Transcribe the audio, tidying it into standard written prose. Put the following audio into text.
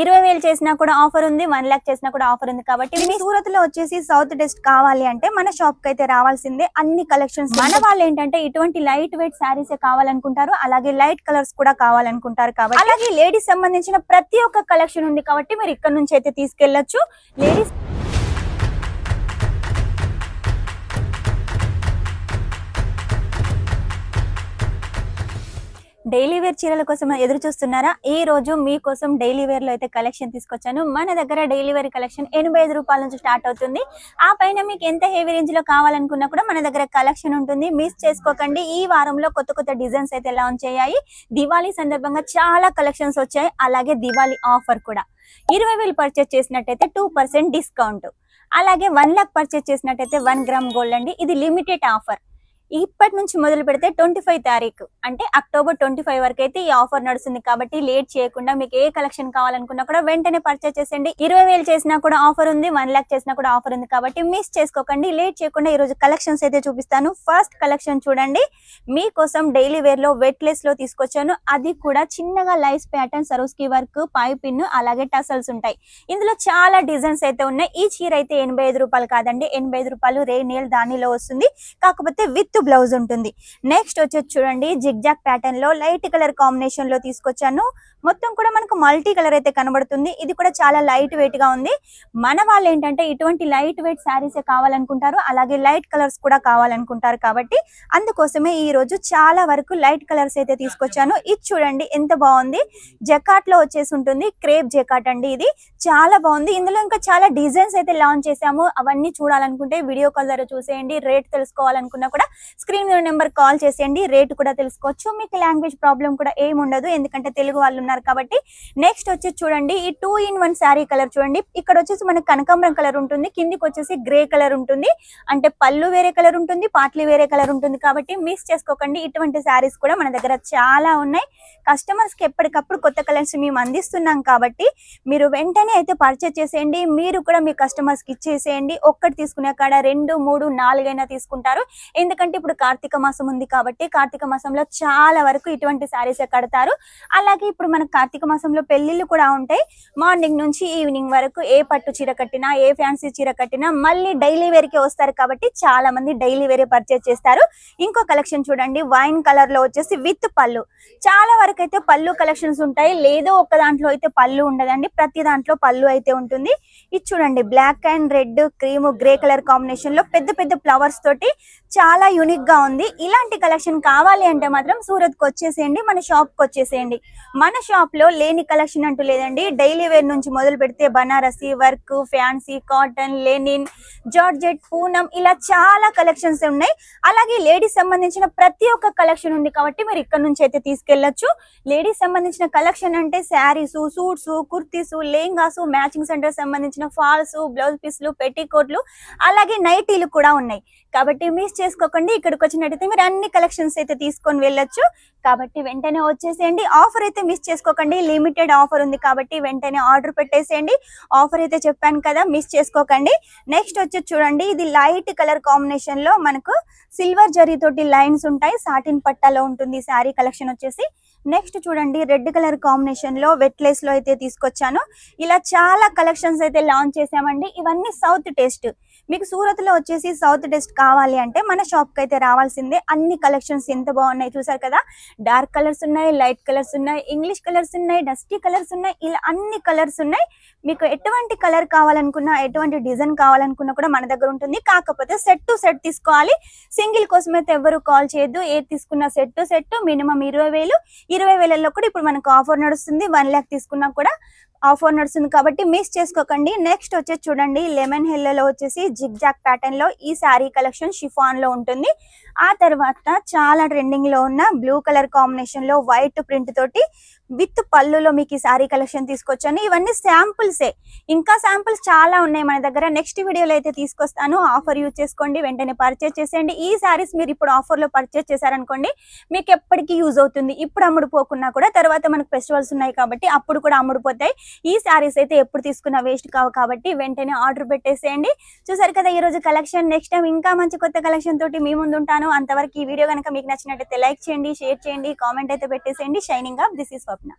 20,000 చేసినా కూడా ఆఫర్ ఉంది, 1 లక్ష చేసినా కూడా ఆఫర్ ఉంది. కాబట్టి మీ సూరత్ లో వచ్చేసి సౌత్ డెస్ట్ కావాలి అంటే మన షాప్ కి అయితే రావాల్సిందే. అన్ని కలెక్షన్స్ మన వాళ్ళు ఏంటంటే ఇటువంటి లైట్ వెయిట్ శారీస్ కావాలనుకుంటారు, అలాగే లైట్ కలర్స్ కూడా కావాలనుకుంటారు. కాబట్టి అలాగే లేడీస్ సంబంధించిన ప్రతి ఒక్క కలెక్షన్ ఉంది కాబట్టి మీరు ఇక్కడ నుంచి అయితే తీసుకెళ్లొచ్చు. లేడీస్ డైలీ వేర్ చీరల కోసం ఎదురు చూస్తున్నారా? ఈ రోజు మీకోసం డైలీ వేర్ లో అయితే కలెక్షన్ తీసుకొచ్చాను. మన దగ్గర డైలీ వేర్ కలెక్షన్ 85 రూపాయల నుంచి స్టార్ట్ అవుతుంది. ఆ పైన మీకు ఎంత హెవీ రేంజ్ లో కావాలనుకున్నా కూడా మన దగ్గర కలెక్షన్ ఉంటుంది. మిస్ చేసుకోకండి. ఈ వారంలో కొత్త కొత్త డిజైన్స్ అయితే లాంచ్ అయ్యాయి. దివాళీ సందర్భంగా చాలా కలెక్షన్స్ వచ్చాయి. అలాగే దివాళీ ఆఫర్ కూడా 20,000 పర్చేస్ చేసినట్టయితే 2% డిస్కౌంట్, అలాగే 1 లక్ష పర్చేస్ చేసినట్టయితే 1 గ్రామ్ గోల్డ్ అండి. ఇది లిమిటెడ్ ఆఫర్. ఇప్పటి నుంచి మొదలు పెడితే 25 తారీఖు అంటే అక్టోబర్ 25 వరకు అయితే ఈ ఆఫర్ నడుస్తుంది. కాబట్టి లేట్ చేయకుండా మీకు ఏ కలెక్షన్ కావాలనుకున్నా కూడా వెంటనే పర్చేస్ చేసేయండి. 20,000 చేసినా కూడా ఆఫర్ ఉంది, 1 లక్ష చేసినా కూడా ఆఫర్ ఉంది. కాబట్టి మిస్ చేసుకోకండి. లేట్ చేయకుండా ఈ రోజు కలెక్షన్స్ అయితే చూపిస్తాను. ఫస్ట్ కలెక్షన్ చూడండి, మీకోసం డైలీ వేర్ లో వెట్లెస్ లో తీసుకొచ్చాను. అది కూడా చిన్నగా లైస్ ప్యాటర్న్, సరోస్కి వర్క్, పైపిన్, అలాగే టసల్స్ ఉంటాయి. ఇందులో చాలా డిజైన్స్ అయితే ఉన్నాయి. ఈ చీర అయితే 85 రూపాయలు కాదండి, 85 రూపాయలు రేనియల్ దానిలో వస్తుంది. కాకపోతే విత్ బ్లౌజ్ ఉంటుంది. నెక్స్ట్ వచ్చేసి చూడండి, జిగ్జాగ్ ప్యాటర్న్ లో లైట్ కలర్ కాంబినేషన్ లో తీసుకొచ్చాను. మొత్తం కూడా మనకు మల్టీ కలర్ అయితే కనబడుతుంది. ఇది కూడా చాలా లైట్ వెయిట్ గా ఉంది. మన వాళ్ళు ఏంటంటే ఇటువంటి లైట్ వెయిట్ శారీసే కావాలనుకుంటారు, అలాగే లైట్ కలర్స్ కూడా కావాలనుకుంటారు. కాబట్టి అందుకోసమే ఈ రోజు చాలా వరకు లైట్ కలర్స్ అయితే తీసుకొచ్చాను. ఇది చూడండి ఎంత బాగుంది. జకాట్ లో వచ్చేసి ఉంటుంది, క్రేప్ జకాట్ అండి. ఇది చాలా బాగుంది. ఇందులో ఇంకా చాలా డిజైన్స్ అయితే లాంచ్ చేసాము. అవన్నీ చూడాలనుకుంటే వీడియో కాల్ ద్వారా చూసేయండి. రేట్ తెలుసుకోవాలనుకున్నా కూడా స్క్రీన్ నెంబర్ కాల్ చేసేయండి. రేట్ కూడా తెలుసుకోవచ్చు. మీకు లాంగ్వేజ్ ప్రాబ్లం కూడా ఏమి ఉండదు, ఎందుకంటే తెలుగు వాళ్ళు ఉన్నారు కాబట్టి. నెక్స్ట్ వచ్చేసి చూడండి, ఈ 2-in-1 శారీ కలర్ చూడండి. ఇక్కడ వచ్చేసి మనకి కనకాంబరం కలర్ ఉంటుంది, కిందికి వచ్చేసి గ్రే కలర్ ఉంటుంది. అంటే పళ్ళు వేరే కలర్ ఉంటుంది, పాటలు వేరే కలర్ ఉంటుంది. కాబట్టి మిస్ చేసుకోకండి. ఇటువంటి శారీస్ కూడా మన దగ్గర చాలా ఉన్నాయి. కస్టమర్స్ కి ఎప్పటికప్పుడు కొత్త కలర్స్ మేము అందిస్తున్నాం కాబట్టి మీరు వెంటనే అయితే పర్చేస్ చేసేయండి. మీరు కూడా మీ కస్టమర్స్ కి ఇచ్చేసేయండి. ఒక్కటి తీసుకునే కాడ 2, 3, 4 అయినా తీసుకుంటారు. ఎందుకంటే ఇప్పుడు కార్తీక మాసం ఉంది కాబట్టి కార్తీక మాసంలో చాలా వరకు ఇటువంటి శారీస్ కడతారు. అలాగే ఇప్పుడు మనకు కార్తీక మాసంలో పెళ్లిళ్ళు కూడా ఉంటాయి. మార్నింగ్ నుంచి ఈవినింగ్ వరకు ఏ పట్టు చీర కట్టినా, ఏ ఫ్యాన్సీ చీర కట్టినా మళ్ళీ డైలీ వేర్ కి వస్తారు. కాబట్టి చాలా మంది డైలీ వేరే పర్చేస్ చేస్తారు. ఇంకో కలెక్షన్ చూడండి, వైన్ కలర్ లో వచ్చేసి విత్ పళ్ళు. చాలా వరకు అయితే పళ్ళు కలెక్షన్స్ ఉంటాయి. లేదో ఒక దాంట్లో అయితే పళ్ళు ఉండదండి, ప్రతి దాంట్లో పళ్ళు అయితే ఉంటుంది. ఇది చూడండి, black and red, cream, grey colour combination లో పెద్ద పెద్ద ఫ్లవర్స్ తోటి చాలా యూనిక్ గా ఉంది. ఇలాంటి కలెక్షన్ కావాలి అంటే మాత్రం సూరత్ కి వచ్చేసేయండి, మన షాప్ కి వచ్చేసేయండి. మన షాప్ లో లేని కలెక్షన్ అంటూ లేదండి. డైలీ వేర్ నుంచి మొదలు పెడితే Banarasi, work, fancy, cotton, linen, georgette, Poonam, ఇలా చాలా కలెక్షన్స్ ఉన్నాయి. అలాగే లేడీస్ సంబంధించిన ప్రతి ఒక్క కలెక్షన్ ఉంది. కాబట్టి మీరు ఇక్కడ నుంచి అయితే తీసుకెళ్లొచ్చు. లేడీస్ సంబంధించిన కలెక్షన్ అంటే saris, suits, kurtis, lehengas, matching centre సంబంధించిన ఫాల్స్, బ్లౌజ్ పీస్లు, పెట్టికోట్లు, అలాగే నైటీలు కూడా ఉన్నాయి. కాబట్టి మిస్ చేసుకోకండి. ఇక్కడికి వచ్చినట్టయితే మీరు అన్ని కలెక్షన్స్ అయితే తీసుకొని వెళ్ళొచ్చు. కాబట్టి వెంటనే వచ్చేసేయండి. ఆఫర్ అయితే మిస్ చేసుకోకండి. లిమిటెడ్ ఆఫర్ ఉంది కాబట్టి వెంటనే ఆర్డర్ పెట్టేసేయండి. ఆఫర్ అయితే చెప్పాను కదా, మిస్ చేసుకోకండి. నెక్స్ట్ వచ్చి చూడండి, ఇది లైట్ కలర్ కాంబినేషన్ లో మనకు సిల్వర్ జరీ తోటి లైన్స్ ఉంటాయి. సాటిన్ పట్టాలో ఉంటుంది శారీ కలెక్షన్ వచ్చేసి. నెక్స్ట్ చూడండి, రెడ్ కలర్ కాంబినేషన్ లో వెట్లెస్ లో అయితే తీసుకొచ్చాను. ఇలా చాలా కలెక్షన్స్ అయితే లాంచ్ చేసామండి. ఇవన్నీ సౌత్ టేస్ట్. మీకు సూరత్ లో వచ్చేసి సౌత్ టేస్ట్ కావాలి అంటే మన షాప్ కి అయితే రావాల్సిందే. అన్ని కలెక్షన్స్ ఎంత బాగున్నాయి చూసారు కదా. డార్క్ కలర్స్ ఉన్నాయి, లైట్ కలర్స్ ఉన్నాయి, ఇంగ్లీష్ కలర్స్ ఉన్నాయి, డస్టీ కలర్స్ ఉన్నాయి, ఇలా అన్ని కలర్స్ ఉన్నాయి. మీకు ఎటువంటి కలర్ కావాలనుకున్నా, ఎటువంటి డిజైన్ కావాలనుకున్నా కూడా మన దగ్గర ఉంటుంది. కాకపోతే సెట్ టు సెట్ తీసుకోవాలి. సింగిల్ కోసం అయితే ఎవరు కాల్ చేయొద్దు. ఏది తీసుకున్న సెట్ టు సెట్ మినిమం 20,000. 20,000లో కూడా ఇప్పుడు మనకు ఆఫర్ నడుస్తుంది. 1 లక్ష తీసుకున్నా కూడా ఆఫర్ నడుస్తుంది. కాబట్టి మిస్ చేసుకోకండి. నెక్స్ట్ వచ్చేసి చూడండి, లెమన్ ఎల్లో వచ్చేసి జిగ్జాగ్ ప్యాటర్న్ లో ఈ శారీ కలెక్షన్ షిఫాన్ లో ఉంటుంది. ఆ తర్వాత చాలా ట్రెండింగ్ లో ఉన్న బ్లూ కలర్ కాంబినేషన్ లో వైట్ ప్రింట్ తోటి విత్ పళ్ళులో మీకు ఈ శారీ కలెక్షన్ తీసుకొచ్చాను. ఇవన్నీ శాంపుల్సే, ఇంకా శాంపుల్స్ చాలా ఉన్నాయి మన దగ్గర. నెక్స్ట్ వీడియోలో అయితే తీసుకొస్తాను. ఆఫర్ యూజ్ చేసుకోండి, వెంటనే పర్చేస్ చేసేయండి. ఈ శారీస్ మీరు ఇప్పుడు ఆఫర్ లో పర్చేస్ చేశారనుకోండి, మీకు ఎప్పటికీ యూజ్ అవుతుంది. ఇప్పుడు అమ్ముడుపోకున్నా కూడా తర్వాత మనకు ఫెస్టివల్స్ ఉన్నాయి కాబట్టి అప్పుడు కూడా అమ్ముడుపోతాయి. ఈ శారీస్ అయితే ఎప్పుడు తీసుకున్నా వేస్ట్ కావు. కాబట్టి వెంటనే ఆర్డర్ పెట్టేసేయండి. చూసారు కదా ఈ రోజు కలెక్షన్. నెక్స్ట్ టైం ఇంకా మంచి కొత్త కలెక్షన్ తోటి మీ ముందు ఉంటాను. అంతవరకు ఈ వీడియో కనుక మీకు నచ్చినట్లయితే లైక్ చేయండి, షేర్ చేయండి, కామెంట్ అయితే పెట్టేసేయండి. Shining up, this is Swapna.